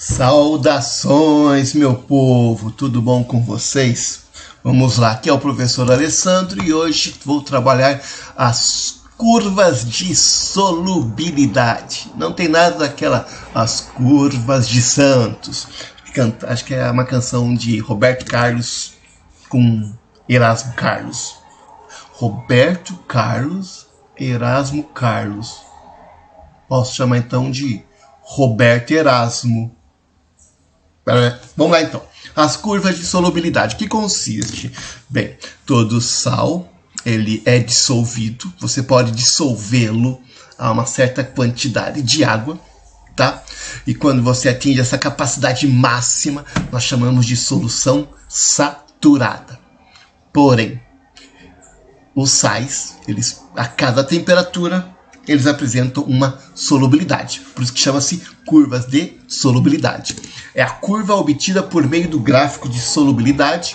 Saudações, meu povo, tudo bom com vocês? Vamos lá, aqui é o professor Alessandro e hoje vou trabalhar as curvas de solubilidade. Não tem nada daquela, as curvas de Santos. Acho que é uma canção de Roberto Carlos com Erasmo Carlos. Roberto Carlos, Erasmo Carlos. Posso chamar então de Roberto Erasmo. Vamos lá então. As curvas de solubilidade, que consiste? Bem, todo sal, ele é dissolvido, você pode dissolvê-lo a uma certa quantidade de água, tá? E quando você atinge essa capacidade máxima, nós chamamos de solução saturada. Porém, os sais, eles, a cada temperatura, eles apresentam uma solubilidade. Por isso que chama-se curvas de solubilidade. É a curva obtida por meio do gráfico de solubilidade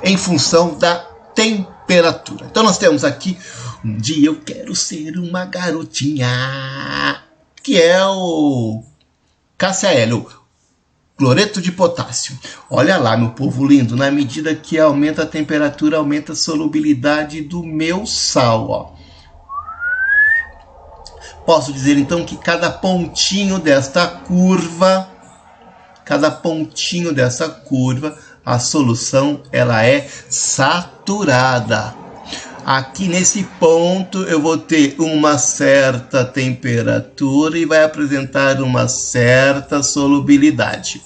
em função da temperatura. Então nós temos aqui, um dia eu quero ser uma garotinha, que é o KCl, o cloreto de potássio. Olha lá, meu povo lindo, na medida que aumenta a temperatura, aumenta a solubilidade do meu sal, ó. Posso dizer então que cada pontinho desta curva, a solução ela é saturada. Aqui nesse ponto eu vou ter uma certa temperatura e vai apresentar uma certa solubilidade.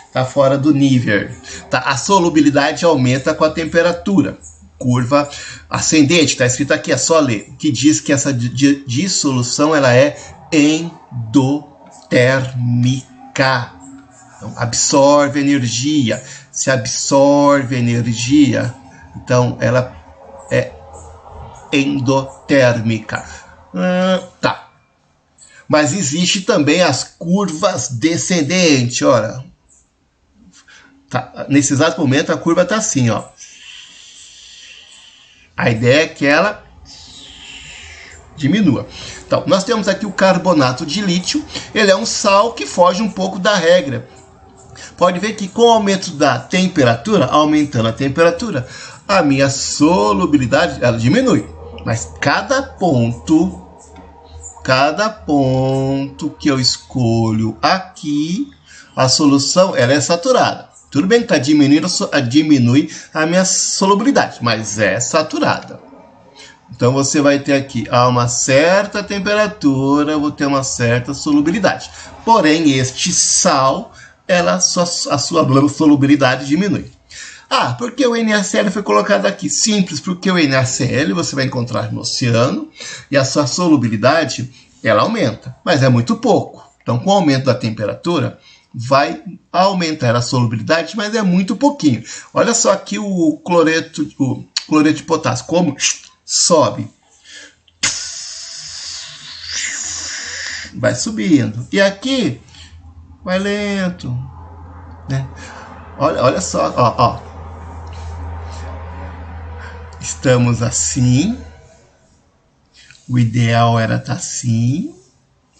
Está fora do nível. Tá? A solubilidade aumenta com a temperatura. Curva ascendente, está escrito aqui, é só ler, que diz que essa dissolução ela é endotérmica. Então, absorve energia. Se absorve energia, então ela é endotérmica. Tá. Mas existe também as curvas descendentes, olha. Tá. Nesse exato momento a curva está assim, ó. A ideia é que ela diminua. Então, nós temos aqui o carbonato de lítio. Ele é um sal que foge um pouco da regra. Pode ver que com o aumento da temperatura, aumentando a temperatura, a minha solubilidade ela diminui. Mas cada ponto que eu escolho aqui, a solução ela é saturada. Tudo bem que está diminuindo, diminui a minha solubilidade, mas é saturada. Então você vai ter aqui a uma certa temperatura, eu vou ter uma certa solubilidade. Porém, este sal, a sua solubilidade diminui. Ah, por que o NaCl foi colocado aqui? Simples, porque o NaCl você vai encontrar no oceano e a sua solubilidade ela aumenta, mas é muito pouco. Então, com o aumento da temperatura, vai aumentar a solubilidade, mas é muito pouquinho. Olha só aqui o cloreto de potássio, como sobe. Vai subindo. E aqui, vai lento. Né? Olha só, ó. Estamos assim. O ideal era estar assim,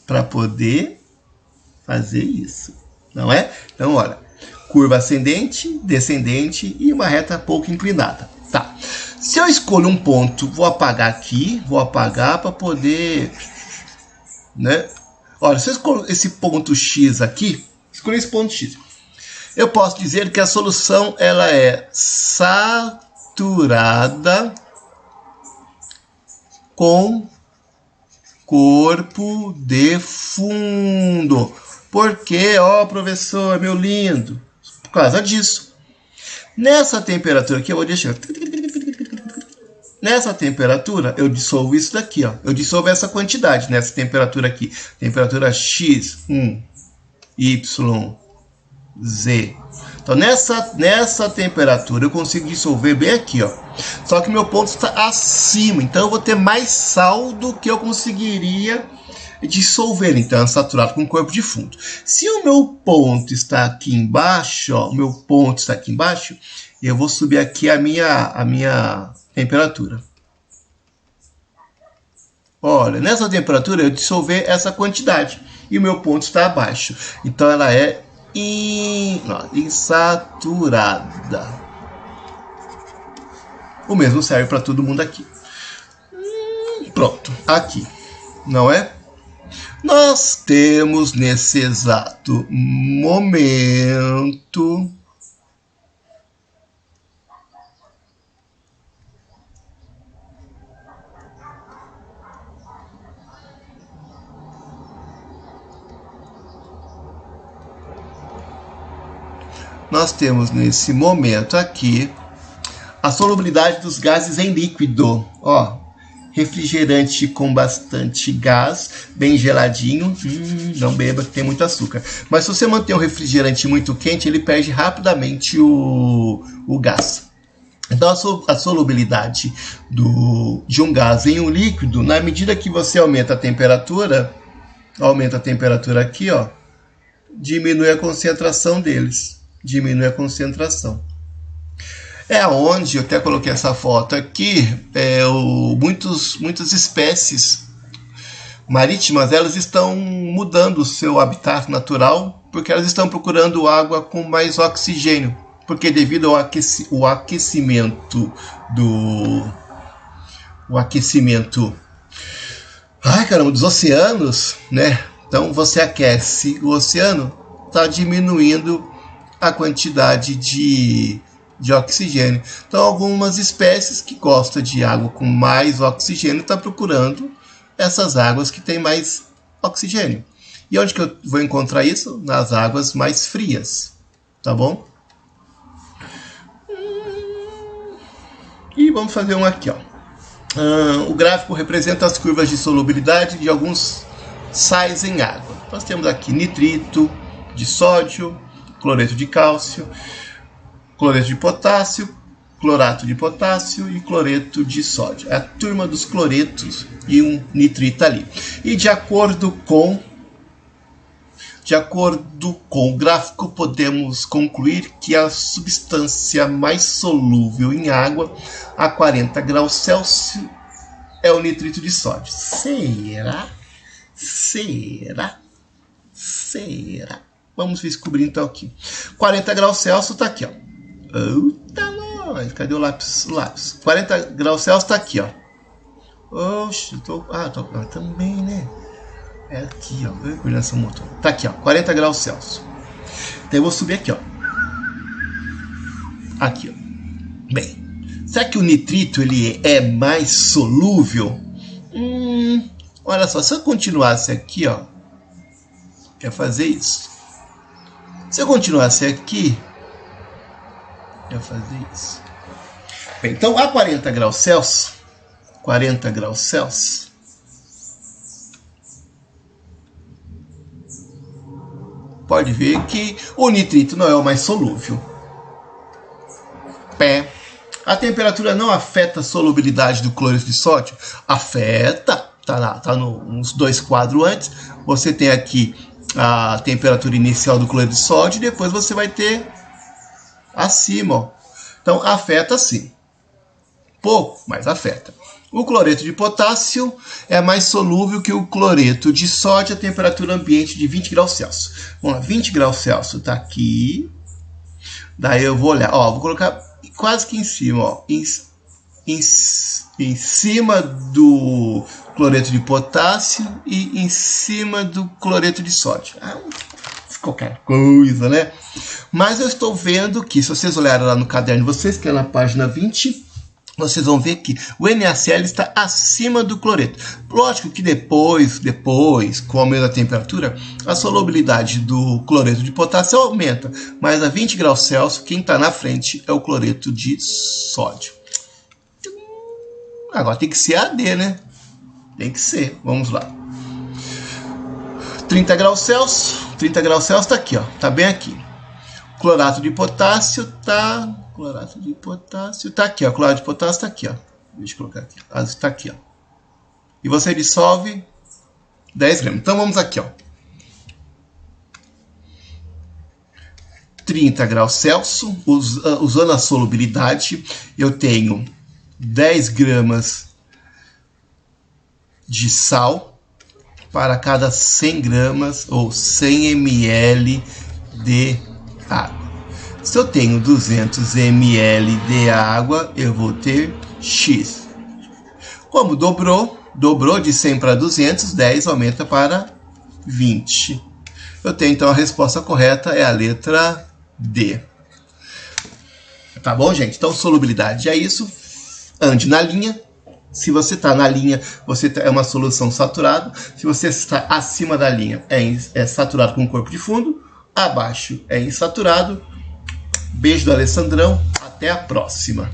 para poder fazer isso. Não é? Então, olha, curva ascendente, descendente e uma reta pouco inclinada. Tá. Se eu escolho um ponto, vou apagar aqui, vou apagar para poder, né? Olha, se eu escolho esse ponto X aqui, escolhi esse ponto X, eu posso dizer que a solução ela é saturada com corpo de fundo. Por quê? Ó, professor, meu lindo. Por causa disso. Nessa temperatura aqui, eu vou deixar. Nessa temperatura, eu dissolvo isso daqui, ó. Eu dissolvo essa quantidade nessa temperatura aqui. Temperatura X, Y, Z. Então, nessa temperatura, eu consigo dissolver bem aqui, ó. Só que meu ponto está acima. Então, eu vou ter mais sal do que eu conseguiria dissolver, então é saturado com corpo de fundo. Se o meu ponto está aqui embaixo, ó, eu vou subir aqui a minha temperatura. Olha, nessa temperatura eu dissolver essa quantidade e o meu ponto está abaixo. Então ela é insaturada. O mesmo serve para todo mundo aqui. Pronto, aqui, não é? Nós temos nesse exato momento aqui a solubilidade dos gases em líquido. Ó, refrigerante com bastante gás, bem geladinho. Não beba que tem muito açúcar. Mas se você manter um refrigerante muito quente, ele perde rapidamente o gás. Então a solubilidade de um gás em um líquido, na medida que você aumenta a temperatura aqui, ó, diminui a concentração deles. Diminui a concentração. É onde, eu até coloquei essa foto aqui, muitas espécies marítimas, elas estão mudando o seu habitat natural, porque elas estão procurando água com mais oxigênio, porque devido ao aquecimento dos oceanos, né? Então você aquece o oceano, está diminuindo a quantidade de oxigênio. Então, algumas espécies que gostam de água com mais oxigênio estão procurando essas águas que têm mais oxigênio. E onde que eu vou encontrar isso? Nas águas mais frias, tá bom? E vamos fazer um aqui, ó. O gráfico representa as curvas de solubilidade de alguns sais em água. Nós temos aqui nitrito de sódio, cloreto de cálcio, cloreto de potássio, clorato de potássio e cloreto de sódio. É a turma dos cloretos e um nitrito ali. E de acordo com o gráfico, podemos concluir que a substância mais solúvel em água a 40 graus Celsius é o nitrito de sódio. Será? Vamos descobrir então aqui. 40 graus Celsius está aqui, ó. Eita, nós. Cadê o lápis? 40 graus Celsius está aqui, ó. Oxe, também, né? É aqui, ó. Coordenação motor. Tá aqui, ó. 40 graus Celsius. Então eu vou subir aqui, ó. Aqui, ó. Bem, será que o nitrito ele é mais solúvel? Olha só, se eu continuasse aqui, ó. Quer fazer isso? Se eu continuasse aqui, eu ia fazer isso. Bem, então, a 40 graus Celsius, pode ver que o nitrito não é o mais solúvel. A temperatura não afeta a solubilidade do cloreto de sódio? Afeta. Tá nos dois quadros antes. Você tem aqui a temperatura inicial do cloreto de sódio e depois você vai ter acima, ó. Então afeta sim, pouco, mas afeta. O cloreto de potássio é mais solúvel que o cloreto de sódio a temperatura ambiente de 20 graus Celsius. Vamos lá, 20 graus Celsius está aqui. Daí eu vou olhar, ó, vou colocar quase que em cima, ó, em cima do cloreto de potássio e em cima do cloreto de sódio. Qualquer coisa, né? Mas eu estou vendo que, se vocês olharem lá no caderno, vocês que é na página 20, vocês vão ver que o NaCl está acima do cloreto. Lógico que depois, com o aumento da temperatura, a solubilidade do cloreto de potássio aumenta. Mas a 20 graus Celsius, quem está na frente é o cloreto de sódio. Agora tem que ser AD, né? Tem que ser. Vamos lá. 30 graus Celsius. 30 graus Celsius está aqui, ó. Tá bem aqui. Clorato de potássio tá... Clorato de potássio tá aqui, ó. Clorato de potássio tá aqui, ó. Deixa eu colocar aqui. Está aqui, ó. E você dissolve 10 gramas. Então vamos aqui, ó. 30 graus Celsius. Usando a solubilidade, eu tenho 10 gramas de sal para cada 100 gramas ou 100 ml de água. Se eu tenho 200 ml de água, eu vou ter X. Como dobrou de 100 para 200, 10 aumenta para 20. Eu tenho então a resposta correta é a letra D. Tá bom, gente? Então, solubilidade é isso. Ande na linha. Se você está na linha, é uma solução saturada. Se você está acima da linha, é saturado com corpo de fundo. Abaixo é insaturado. Beijo do Alessandrão. Até a próxima.